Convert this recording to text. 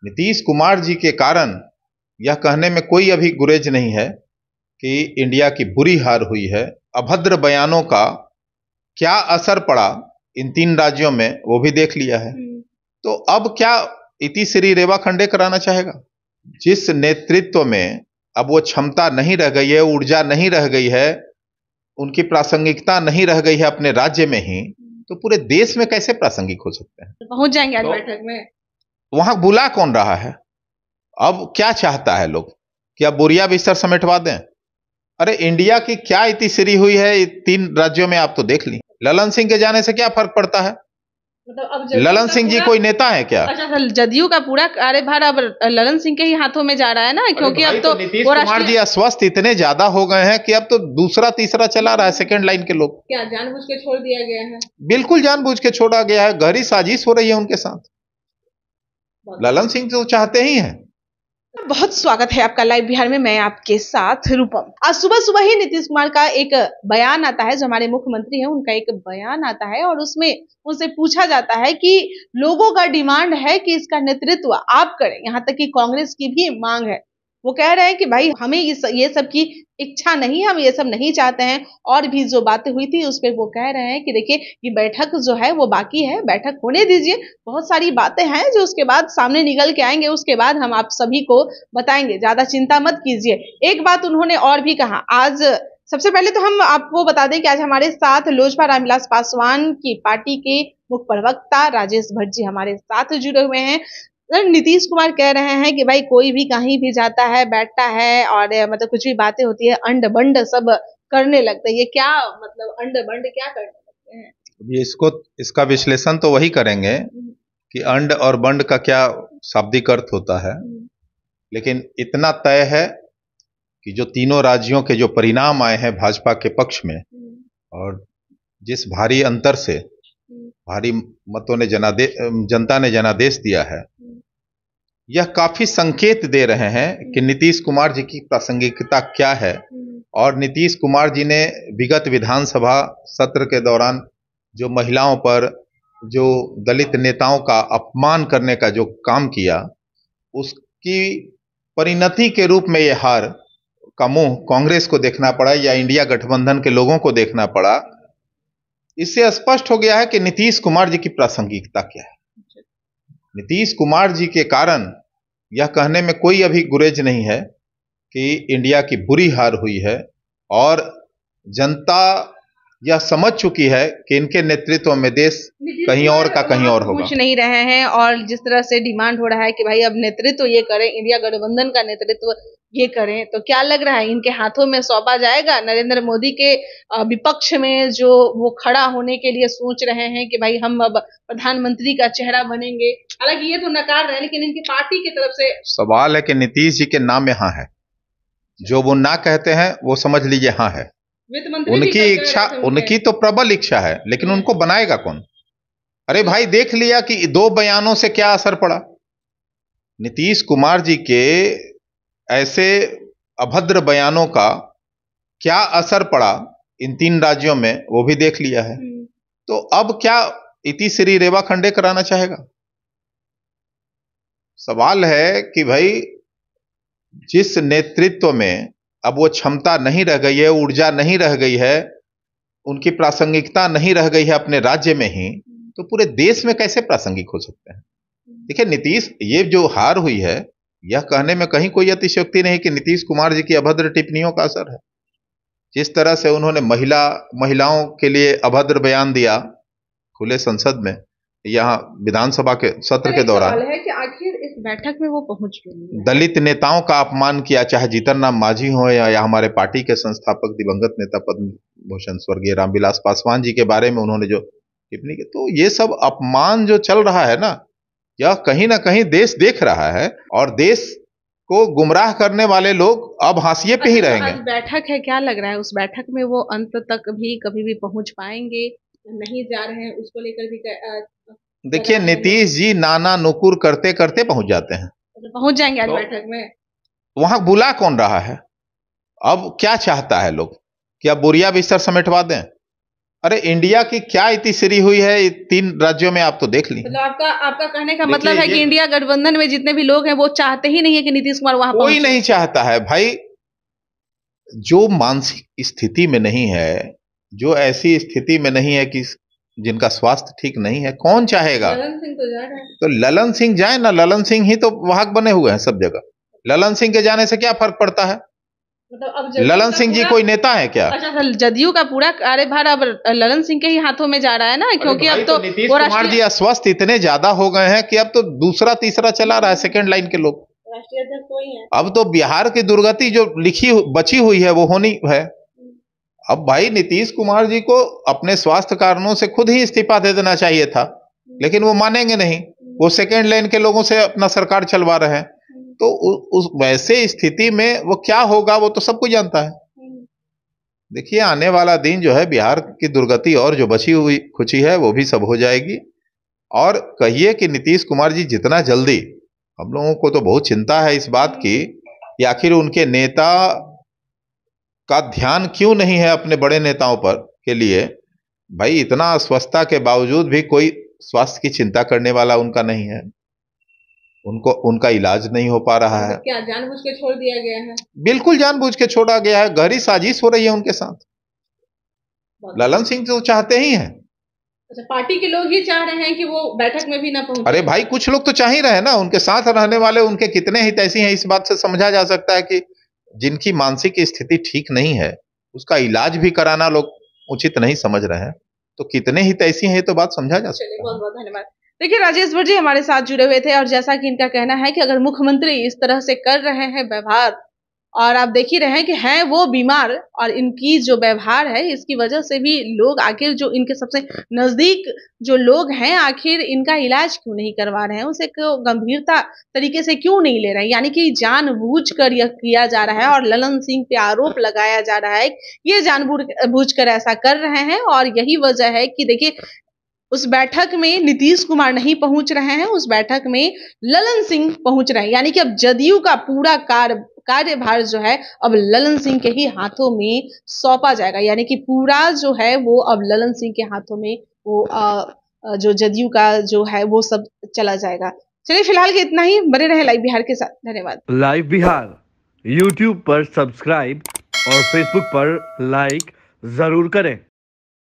नीतीश कुमार जी के कारण यह कहने में कोई अभी गुरेज नहीं है कि इंडिया की बुरी हार हुई है। अभद्र बयानों का क्या असर पड़ा इन 3 राज्यों में वो भी देख लिया है। तो अब क्या इति श्री रेवा खंडे कराना चाहेगा? जिस नेतृत्व में अब वो क्षमता नहीं रह गई है, ऊर्जा नहीं रह गई है, उनकी प्रासंगिकता नहीं रह गई है अपने राज्य में ही, तो पूरे देश में कैसे प्रासंगिक हो सकते हैं? पहुंच जाएंगे आज बैठक में। वहां बुला कौन रहा है? अब क्या चाहता है लोग कि अब बोरिया बिस्तर समेटवा दें? अरे इंडिया की क्या इतिश्री हुई है 3 राज्यों में, आप तो देख ली। ललन सिंह के जाने से क्या फर्क पड़ता है? मतलब अब ललन सिंह जी कोई नेता है क्या? अच्छा, जदयू का पूरा कार्यभार अब ललन सिंह के ही हाथों में जा रहा है ना, क्योंकि अब तो नीतीश कुमार जी अस्वस्थ इतने ज्यादा हो गए हैं कि अब तो दूसरा तीसरा चला रहा है, सेकंड लाइन के लोग। क्या जानबूझ के छोड़ दिया गया है? बिल्कुल जानबूझ के छोड़ा गया है, गहरी साजिश हो रही है उनके साथ। ललन सिंह तो चाहते ही हैं। बहुत स्वागत है आपका लाइव बिहार में, मैं आपके साथ रूपम। आज सुबह सुबह ही नीतीश कुमार का एक बयान आता है, जो हमारे मुख्यमंत्री हैं उनका एक बयान आता है और उसमें उनसे पूछा जाता है कि लोगों का डिमांड है कि इसका नेतृत्व आप करें, यहाँ तक कि कांग्रेस की भी मांग है। वो कह रहे हैं कि भाई हमें ये सब की इच्छा नहीं है, हम ये सब नहीं चाहते हैं। और भी जो बातें हुई थी उस पर वो कह रहे हैं कि देखिए ये बैठक जो है वो बाकी है, बैठक होने दीजिए, बहुत सारी बातें हैं जो उसके बाद सामने निकल के आएंगे, उसके बाद हम आप सभी को बताएंगे, ज्यादा चिंता मत कीजिए। एक बात उन्होंने और भी कहा। आज सबसे पहले तो हम आपको बता दें कि आज हमारे साथ लोजपा रामविलास पासवान की पार्टी के मुख्य प्रवक्ता राजेश भट्ट जी हमारे साथ जुड़े हुए हैं। नीतीश कुमार कह रहे हैं कि भाई कोई भी कहीं भी जाता है, बैठता है और मतलब कुछ भी बातें होती है, अंड बंड सब करने लगते हैं। ये क्या मतलब अंड बंड क्या करने लगते हैं? अभी इसका विश्लेषण तो वही करेंगे कि अंड और बंड का क्या शाब्दिक अर्थ होता है, लेकिन इतना तय है कि जो तीनों राज्यों के जो परिणाम आए हैं भाजपा के पक्ष में, और जिस भारी अंतर से भारी मतों ने जनता ने जनादेश दिया है, यह काफी संकेत दे रहे हैं कि नीतीश कुमार जी की प्रासंगिकता क्या है। और नीतीश कुमार जी ने विगत विधानसभा सत्र के दौरान जो महिलाओं पर, जो दलित नेताओं का अपमान करने का जो काम किया, उसकी परिणति के रूप में यह हार का मुंह कांग्रेस को देखना पड़ा या इंडिया गठबंधन के लोगों को देखना पड़ा। इससे स्पष्ट हो गया है कि नीतीश कुमार जी की प्रासंगिकता क्या है। नीतीश कुमार जी के कारण यह कहने में कोई अभी गुरेज नहीं है कि इंडिया की बुरी हार हुई है, और जनता यह समझ चुकी है कि इनके नेतृत्व में देश कहीं और का कहीं और होगा। कुछ नहीं रहे हैं, और जिस तरह से डिमांड हो रहा है कि भाई अब नेतृत्व ये करें, इंडिया गठबंधन का नेतृत्व ये करें, तो क्या लग रहा है इनके हाथों में सौंपा जाएगा? नरेंद्र मोदी के विपक्ष में जो वो खड़ा होने के लिए सोच रहे हैं कि भाई हम अब प्रधानमंत्री का चेहरा बनेंगे, हालांकि ये तो नकार रहे हैं, लेकिन इनकी पार्टी की तरफ से सवाल है कि नीतीश जी के नाम यहाँ है, जो वो ना कहते हैं वो समझ लीजिए हाँ है। उनकी इच्छा, उनकी तो प्रबल इच्छा है, लेकिन उनको बनाएगा कौन? अरे भाई देख लिया कि 2 बयानों से क्या असर पड़ा। नीतीश कुमार जी के ऐसे अभद्र बयानों का क्या असर पड़ा इन 3 राज्यों में वो भी देख लिया है। तो अब क्या इति श्री रेवा खंडे कराना चाहेगा? सवाल है कि भाई जिस नेतृत्व में अब वो क्षमता नहीं रह गई है, ऊर्जा नहीं रह गई है, उनकी प्रासंगिकता नहीं रह गई है अपने राज्य में ही, तो पूरे देश में कैसे प्रासंगिक हो सकते हैं? देखिए नीतीश, ये जो हार हुई है, यह कहने में कहीं कोई अतिशयोक्ति नहीं कि नीतीश कुमार जी की अभद्र टिप्पणियों का असर है। जिस तरह से उन्होंने महिलाओं के लिए अभद्र बयान दिया खुले संसद में, यहाँ विधानसभा के सत्र के दौरान, है कि आखिर इस बैठक में वो पहुंच गए, दलित नेताओं का अपमान किया, चाहे जीतन राम मांझी हो या हमारे पार्टी के संस्थापक दिवंगत नेता पद्म भूषण स्वर्गीय रामविलास पासवान जी के बारे में उन्होंने जो टिप्पणी की, तो ये सब अपमान जो चल रहा है ना, यह कहीं ना कहीं देश देख रहा है, और देश को गुमराह करने वाले लोग अब हाशिए पे ही रहेंगे। बैठक है, क्या लग रहा है उस बैठक में वो अंत तक भी कभी भी पहुंच पाएंगे? नहीं जा रहे हैं उसको लेकर भी देखिए नीतीश जी नाना नुकुर करते करते पहुंच जाते हैं। पहुंच जाएंगे आज बैठक में। वहां बुला कौन रहा है? अब क्या चाहता है लोग कि अब बोरिया बिस्तर समेटवा दें? अरे इंडिया की क्या इतिश्री हुई है 3 राज्यों में, आप तो देख ली। मतलब आपका कहने का मतलब है कि इंडिया गठबंधन में जितने भी लोग हैं वो चाहते ही नहीं है कि नीतीश कुमार वहां कोई नहीं चाहता है भाई। जो मानसिक स्थिति में नहीं है, जो ऐसी स्थिति में नहीं है कि जिनका स्वास्थ्य ठीक नहीं है, कौन चाहेगा। ललन सिंह तो जा रहे हैं। तो ललन सिंह जाए ना, ललन सिंह ही तो वाहक बने हुए हैं सब जगह। ललन सिंह के जाने से क्या फर्क पड़ता है? मतलब अब ललन सिंह जी कोई नेता है क्या? अच्छा, जदयू का पूरा कार्यभार अब ललन सिंह के ही हाथों में जा रहा है ना, क्योंकि अब तो नीतीश कुमार जी अस्वस्थ इतने ज्यादा हो गए हैं कि अब तो दूसरा तीसरा चला रहा है, सेकंड लाइन के लोग। राष्ट्रीय अध्यक्ष वही है। अब तो बिहार की दुर्गति जो बची हुई है वो होनी है। अब भाई नीतीश कुमार जी को अपने स्वास्थ्य कारणों से खुद ही इस्तीफा दे देना चाहिए था, लेकिन वो मानेंगे नहीं। वो सेकेंड लाइन के लोगों से अपना सरकार चलवा रहे हैं। तो उस वैसे स्थिति में वो क्या होगा वो तो सब कुछ जानता है। देखिए आने वाला दिन जो है, बिहार की दुर्गति और जो बची हुई खुची है वो भी सब हो जाएगी। और कहिए कि नीतीश कुमार जी जितना जल्दी, हम लोगों को तो बहुत चिंता है इस बात की कि आखिर उनके नेता का ध्यान क्यों नहीं है अपने बड़े नेताओं पर के लिए। भाई इतना अस्वस्थता के बावजूद भी कोई स्वास्थ्य की चिंता करने वाला उनका नहीं है। उनका इलाज नहीं हो पा रहा है। क्या जानबूझ के छोड़ दिया गया है? बिल्कुल जानबूझ के छोड़ा गया है। गहरी साजिश हो रही है उनके साथ। ललन सिंह तो चाहते ही हैं। अच्छा, पार्टी के लोग ही चाह रहे हैं कि वो बैठक में भी ना पहुंचे। अरे भाई कुछ लोग तो चाह ही रहे हैं ना। उनके साथ रहने वाले उनके कितने हितैषी हैं, इस बात से समझा जा सकता है कि जिनकी मानसिक स्थिति ठीक नहीं है उसका इलाज भी कराना लोग उचित नहीं समझ रहे हैं। तो कितने हितैषी हैं ये तो बात समझा जा सकता है। बहुत बहुत धन्यवाद। देखिए राजेश भट्ट जी हमारे साथ जुड़े हुए थे, और जैसा कि इनका कहना है कि अगर मुख्यमंत्री इस तरह से कर रहे हैं व्यवहार, और आप देख ही रहे हैं कि हैं वो बीमार, और इनकी जो व्यवहार है इसकी वजह से भी लोग आखिर जो इनके सबसे नजदीक जो लोग हैं आखिर इनका इलाज क्यों नहीं करवा रहे हैं, उसे गंभीरता तरीके से क्यों नहीं ले रहे हैं। यानी कि जानबूझकर यह किया जा रहा है और ललन सिंह पे आरोप लगाया जा रहा है ये जानबूझकर ऐसा कर रहे हैं। और यही वजह है कि देखिए उस बैठक में नीतीश कुमार नहीं पहुंच रहे हैं, उस बैठक में ललन सिंह पहुंच रहे हैं। यानी कि अब जदयू का पूरा कार्यभार जो है अब ललन सिंह के ही हाथों में सौंपा जाएगा। यानी कि पूरा जो है वो अब ललन सिंह के हाथों में वो जो जदयू का जो है वो सब चला जाएगा। चलिए फिलहाल के इतना ही। बने रहे लाइव बिहार के साथ। धन्यवाद। लाइव बिहार यूट्यूब पर सब्सक्राइब और फेसबुक पर लाइक जरूर करें।